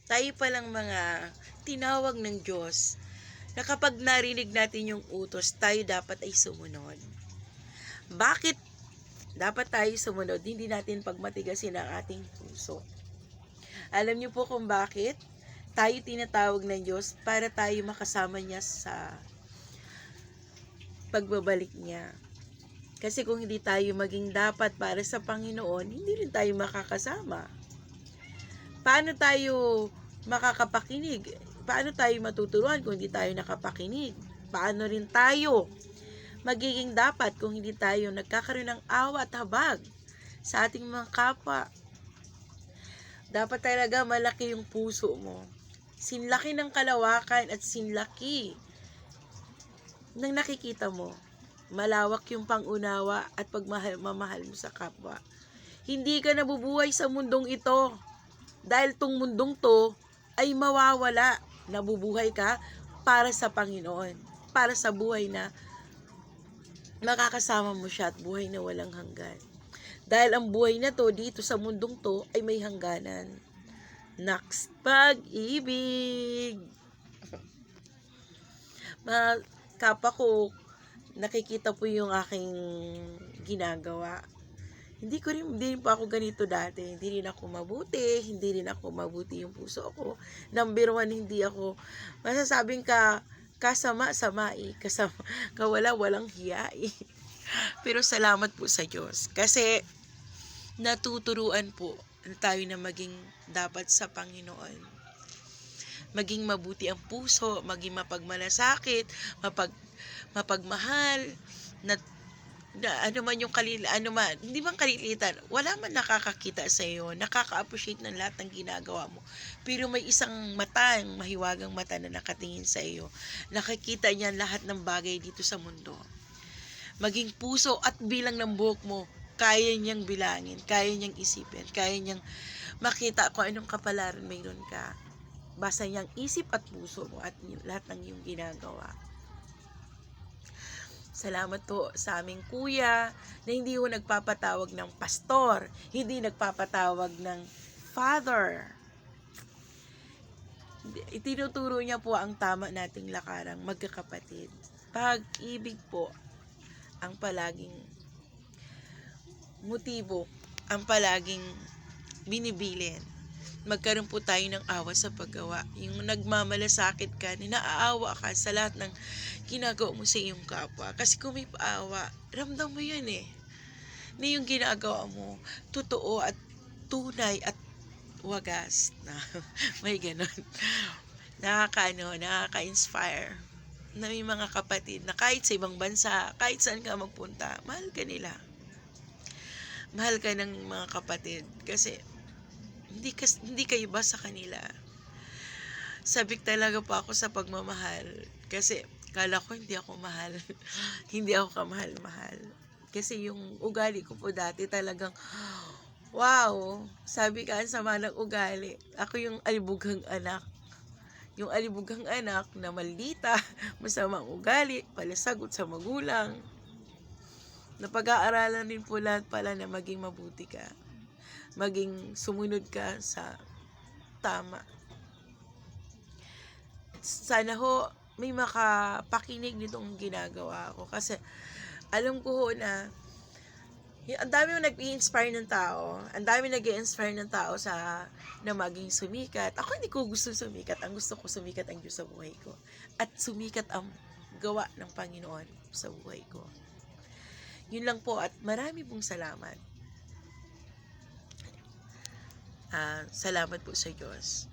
Tayo palang mga tinawag ng Diyos na kapag narinig natin yung utos, tayo dapat ay sumunod. Bakit dapat tayo sumunod? Hindi natin pagmatigasin ang ating puso. Alam niyo po kung bakit? Tayo tinatawag ng Diyos para tayo makasama niya sa pagbabalik niya. Kasi kung hindi tayo maging dapat para sa Panginoon, hindi rin tayo makakasama. Paano tayo makakapakinig? Paano tayo matuturuan kung hindi tayo nakapakinig? Paano rin tayo magiging dapat kung hindi tayo nagkakaroon ng awa at habag sa ating mga kapwa? Dapat talaga malaki yung puso mo. Sinlaki ng kalawakan at sinlaki ng nakikita mo. Malawak yung pangunawa at mamahal mo sa kapwa. Hindi ka nabubuhay sa mundong ito dahil tong mundong to ay mawawala. Nabubuhay ka para sa Panginoon, para sa buhay na makakasama mo siya at buhay na walang hanggan. Dahil ang buhay na to dito sa mundong to ay may hangganan. Next, pag-ibig. Mga kapwa ko, nakikita po yung aking ginagawa. Hindi rin po ako ganito dati. Hindi rin ako mabuti. Hindi rin ako mabuti yung puso ko. Number 1, hindi ako masasabing kasama-sama kasama, walang hiya Pero salamat po sa Diyos. Kasi natuturuan po tayo na maging dapat sa Panginoon. Maging mabuti ang puso, maging mapagmalasakit, mapagmahal, na ano man yung hindi man kalilitan, wala man nakakakita sa iyo, nakaka-appreciate ng lahat ng ginagawa mo. Pero may isang mata, mahiwagang mata na nakatingin sa iyo. Nakikita niya lahat ng bagay dito sa mundo. Maging puso at bilang ng buhok mo, kaya niyang bilangin, kaya niyang isipin, kaya niyang makita kung anong kapalaran mayroon ka. Basta niyang isip at puso mo at lahat ng iyong ginagawa. Salamat po sa aming kuya na hindi ho nagpapatawag ng pastor, hindi nagpapatawag ng father. Itinuturo niya po ang tama nating lakarang magkakapatid. Pag-ibig po ang palaging motibo, ang palaging binibilin. Magkaroon po tayo ng awa sa paggawa. Yung nagmamalasakit ka, naaawa ka sa lahat ng ginagawa mo sa iyong kapwa. Kasi kung may paawa, ramdam mo yan na yung ginagawa mo, totoo at tunay at wagas. Na, may ganon. Nakaka-inspire. Na may mga kapatid na kahit sa ibang bansa, kahit saan ka magpunta, mahal ka nila. Mahal ka ng mga kapatid. Kasi, hindi kayo ba sa kanila? Sabik talaga po ako sa pagmamahal. Kasi, kala ko hindi ako mahal. Hindi ako kamahal-mahal. Kasi yung ugali ko po dati talagang, wow, sabi ka, ang sama ng ugali. Ako yung alibughang anak. Yung alibughang anak na maldita, masamang ugali, palasagot sa magulang. Napag-aaralan din po lahat pala na maging mabuti ka. Maging sumunod ka sa tama. Sana ho may makapakinig nitong ginagawa ko kasi alam ko ho na ang dami yung nag-i-inspire ng tao. Ang dami nag-i-inspire ng tao na maging sumikat. Ako hindi ko gusto sumikat. Ang gusto ko sumikat ang Diyos sa buhay ko. At sumikat ang gawa ng Panginoon sa buhay ko. Yun lang po at marami pong salamat. Salamat po sa Diyos.